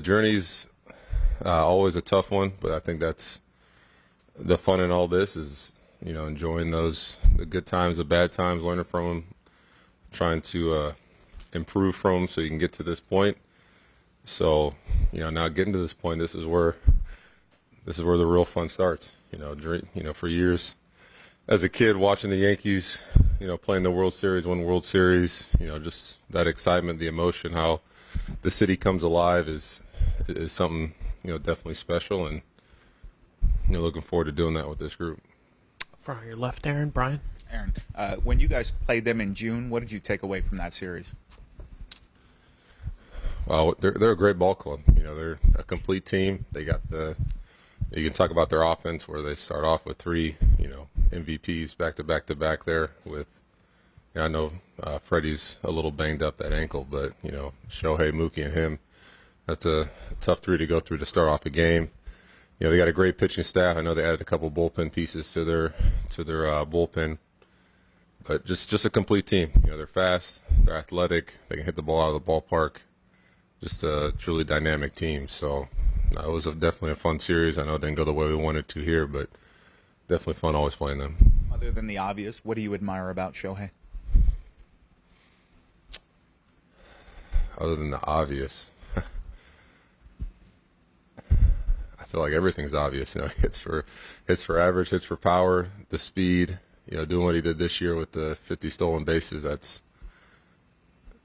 The journey's always a tough one, but I think that's the fun in all this is, enjoying the good times, the bad times, learning from them, trying to improve from them so you can get to this point. So, now getting to this point, this is where the real fun starts. For years as a kid watching the Yankees, playing the World Series, win World Series, just that excitement, the emotion, how the city comes alive is something, definitely special, and looking forward to doing that with this group. From your left, Aaron, Brian. Aaron, when you guys played them in June, what did you take away from that series? Well, they're a great ball club. They're a complete team. They got you can talk about their offense where they start off with three, MVPs back to back to back there with, I know Freddie's a little banged up that ankle, but, Shohei, Mookie, and him, that's a tough three to go through to start off a game. They got a great pitching staff. I know they added a couple bullpen pieces to their bullpen, but just a complete team. They're fast, they're athletic, they can hit the ball out of the ballpark. Just a truly dynamic team. So it was definitely a fun series. I know it didn't go the way we wanted to here, but definitely fun always playing them. Other than the obvious, what do you admire about Shohei? Other than the obvious, I feel like everything's obvious. Hits for average, hits for power, the speed. Doing what he did this year with the 50 stolen bases. That's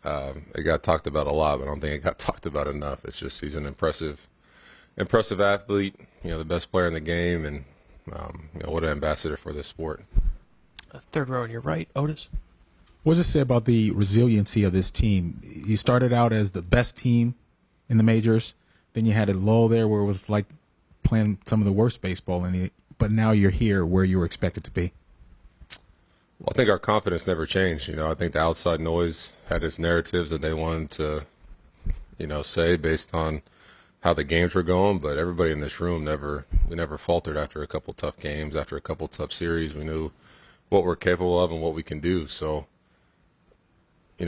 it got talked about a lot, but I don't think it got talked about enough. It's just he's an impressive athlete. The best player in the game, and what an ambassador for this sport. Third row on your right, Otis. What does it say about the resiliency of this team? You started out as the best team in the majors, then you had a lull there where it was like playing some of the worst baseball, but now you're here where you were expected to be. Well, I think our confidence never changed. I think the outside noise had its narratives that they wanted to, say based on how the games were going. But everybody in this room we never faltered after a couple tough games, after a couple tough series. We knew what we're capable of and what we can do. So,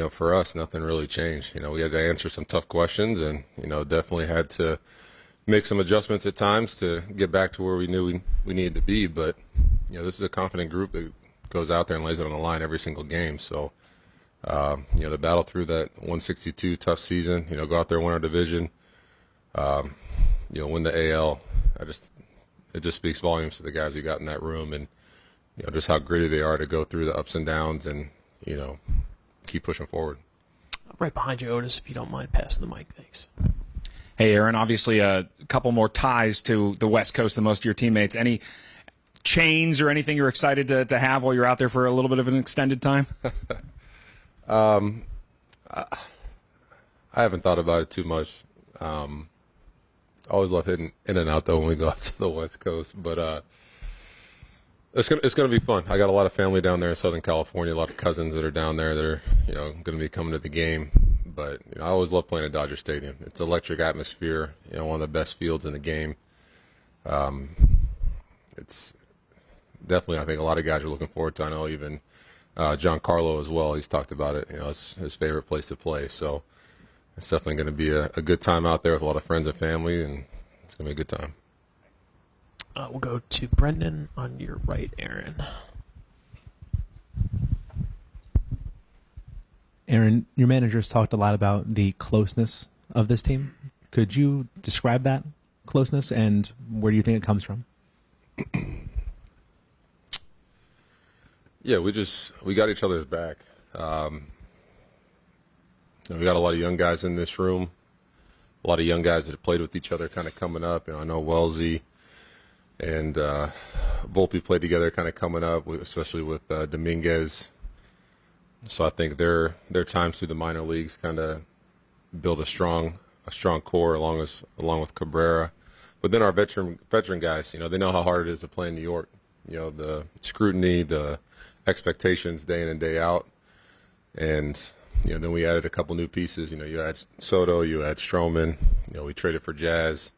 for us, nothing really changed. We had to answer some tough questions, and definitely had to make some adjustments at times to get back to where we knew we needed to be. But this is a confident group that goes out there and lays it on the line every single game. So, to battle through that 162 tough season, go out there, win our division, win the AL. It just speaks volumes to the guys we got in that room, and just how gritty they are to go through the ups and downs and keep pushing forward. Right behind you, Otis, if you don't mind passing the mic. Thanks. Hey, Aaron, obviously a couple more ties to the West Coast than most of your teammates. Any chains or anything you're excited to have while you're out there for a little bit of an extended time? I haven't thought about it too much. I always love hitting in and out though when we go out to the West Coast, but it's gonna be fun. I got a lot of family down there in Southern California, a lot of cousins that are down there that are going to be coming to the game. But I always love playing at Dodger Stadium. It's electric atmosphere. One of the best fields in the game. It's definitely, I think, a lot of guys are looking forward to. I know even Giancarlo as well. He's talked about it. It's his favorite place to play. So it's definitely going to be a good time out there with a lot of friends and family, and it's going to be a good time. We'll go to Brendan on your right, Aaron. Aaron, your manager's talked a lot about the closeness of this team. Could you describe that closeness, and where do you think it comes from? Yeah, we got each other's back. We got a lot of young guys in this room, a lot of young guys that have played with each other kind of coming up. I know Wellesley and Volpe played together kind of coming up, especially with Dominguez. So I think their times through the minor leagues kind of build a strong core along with Cabrera. But then our veteran guys, they know how hard it is to play in New York. The scrutiny, the expectations day in and day out. And, then we added a couple new pieces. You add Soto, you add Stroman. We traded for Jazz,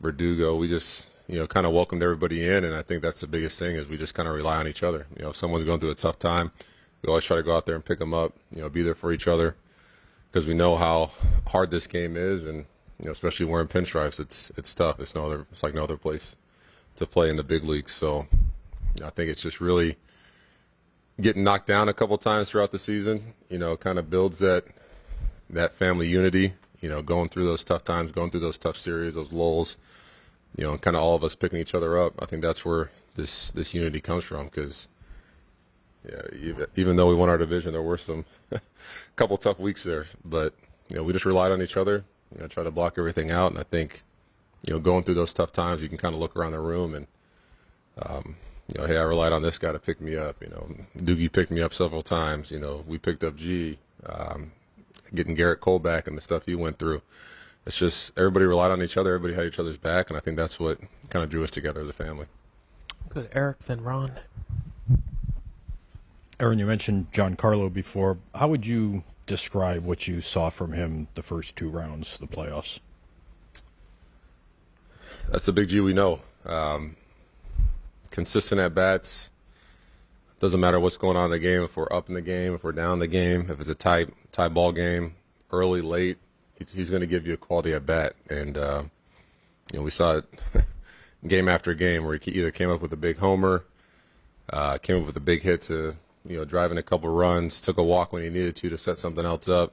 Verdugo. We just, kind of welcomed everybody in, and I think that's the biggest thing is we just kind of rely on each other. If someone's going through a tough time, we always try to go out there and pick them up, be there for each other. because we know how hard this game is, and especially wearing pinstripes, it's tough. It's like no other place to play in the big leagues. So I think it's just really getting knocked down a couple times throughout the season. Kind of builds that family unity. Going through those tough times, going through those tough series, those lulls. And kind of all of us picking each other up. I think that's where this unity comes from. Because even though we won our division, there were some couple tough weeks there, but we just relied on each other. Try to block everything out, and I think going through those tough times, you can kind of look around the room and hey, I relied on this guy to pick me up. Doogie picked me up several times. We picked up G, getting Garrett Cole back and the stuff he went through. It's just everybody relied on each other. Everybody had each other's back, and I think that's what kind of drew us together as a family. Good, Eric, then Ron. Aaron, you mentioned Giancarlo before. How would you describe what you saw from him the first 2 rounds of the playoffs? That's the big G we know. Consistent at bats. Doesn't matter what's going on in the game. If we're up in the game, if we're down in the game, if it's a tie ball game, early, late, he's going to give you a quality at bat. And we saw it game after game where he either came up with a big homer, came up with a big hit to driving a couple runs, took a walk when he needed to set something else up.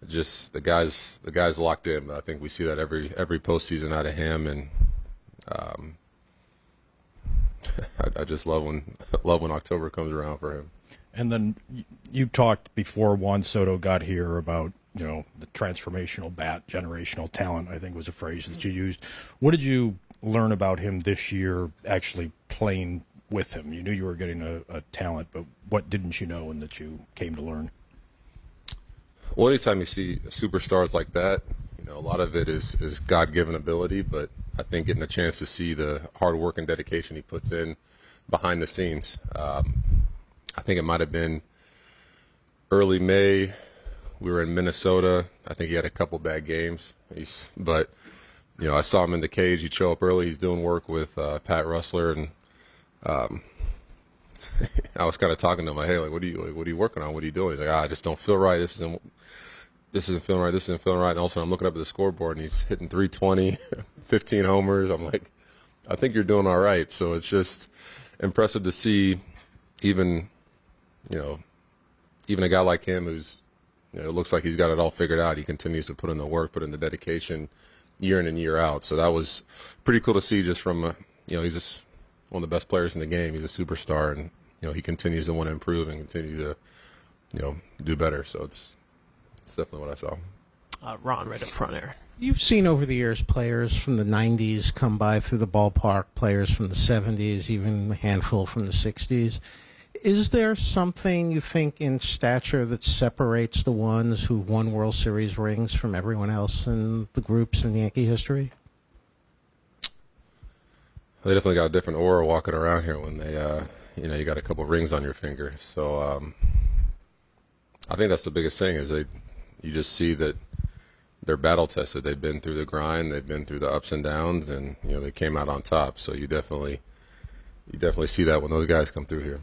Just the guys locked in. I think we see that every postseason out of him, and I just love when October comes around for him. And then you talked before Juan Soto got here about the transformational bat, generational talent, I think was a phrase that you used. What did you learn about him this year actually playing with him? You knew you were getting a talent, but what didn't you know and that you came to learn? Well, anytime you see superstars like that, a lot of it is God-given ability, but I think getting a chance to see the hard work and dedication he puts in behind the scenes. I think it might have been early May. We were in Minnesota. I think he had a couple bad games. But I saw him in the cage. He'd show up early. He's doing work with Pat Rustler, and I was kind of talking to him like, hey, what are you working on? What are you doing? He's like, I just don't feel right. This isn't feeling right. This isn't feeling right. And all of a sudden I'm looking up at the scoreboard and he's hitting 320, 15 homers. I'm like, I think you're doing all right. So it's just impressive to see even a guy like him who's, it looks like he's got it all figured out. He continues to put in the work, put in the dedication year in and year out. So that was pretty cool to see just from, he's just one of the best players in the game. He's a superstar, and, he continues to want to improve and continue to, do better. So it's definitely what I saw. Ron, right up front, Aaron. You've seen over the years players from the 90s come by through the ballpark, players from the 70s, even a handful from the 60s. Is there something you think in stature that separates the ones who've won World Series rings from everyone else in the groups in Yankee history? They definitely got a different aura walking around here when they, you got a couple rings on your finger. So I think that's the biggest thing is you just see that they're battle tested. They've been through the grind. They've been through the ups and downs, and they came out on top. So you definitely see that when those guys come through here.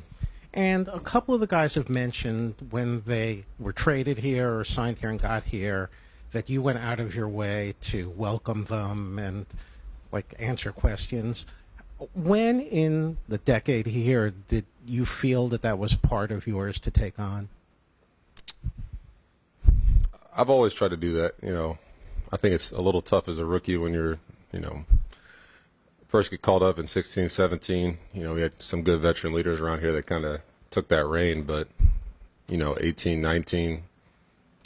And a couple of the guys have mentioned when they were traded here or signed here and got here that you went out of your way to welcome them and answer questions. When in the decade here did you feel that was part of yours to take on? I've always tried to do that. I think it's a little tough as a rookie when you're, first get called up in 16, 17. We had some good veteran leaders around here that kind of took that reign. But, 18, 19,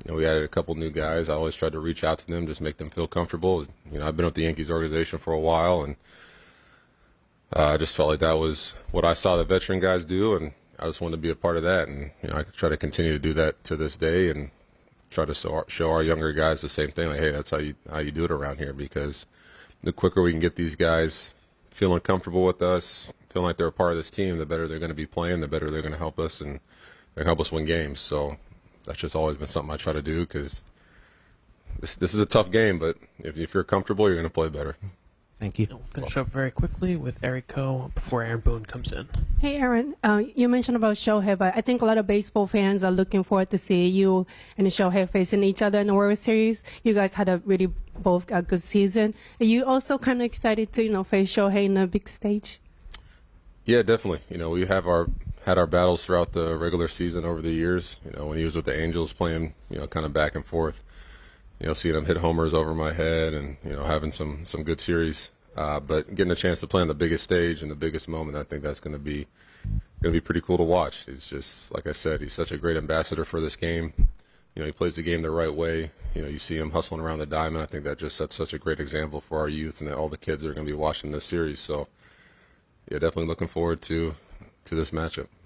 we added a couple new guys. I always tried to reach out to them, just make them feel comfortable. I've been with the Yankees organization for a while, and I just felt like that was what I saw the veteran guys do, and I just wanted to be a part of that. And, I try to continue to do that to this day and try to show our younger guys the same thing. Like, hey, that's how you do it around here, because the quicker we can get these guys feeling comfortable with us, feeling like they're a part of this team, the better they're going to be playing, the better they're going to help us, and they're going to help us win games. So that's just always been something I try to do, because this is a tough game, but if you're comfortable, you're going to play better. Thank you. We'll finish up very quickly with Eric Coe before Aaron Boone comes in. Hey, Aaron, you mentioned about Shohei, but I think a lot of baseball fans are looking forward to see you and Shohei facing each other in the World Series. You guys had a really both a good season. Are you also kind of excited to, face Shohei in a big stage? Yeah, definitely. We had our battles throughout the regular season over the years. When he was with the Angels playing, kind of back and forth. Seeing him hit homers over my head and, having some good series. But getting a chance to play on the biggest stage and the biggest moment, I think that's going to be pretty cool to watch. He's just, like I said, he's such a great ambassador for this game. He plays the game the right way. You see him hustling around the diamond. I think that just sets such a great example for our youth and all the kids that are going to be watching this series. So, yeah, definitely looking forward to this matchup.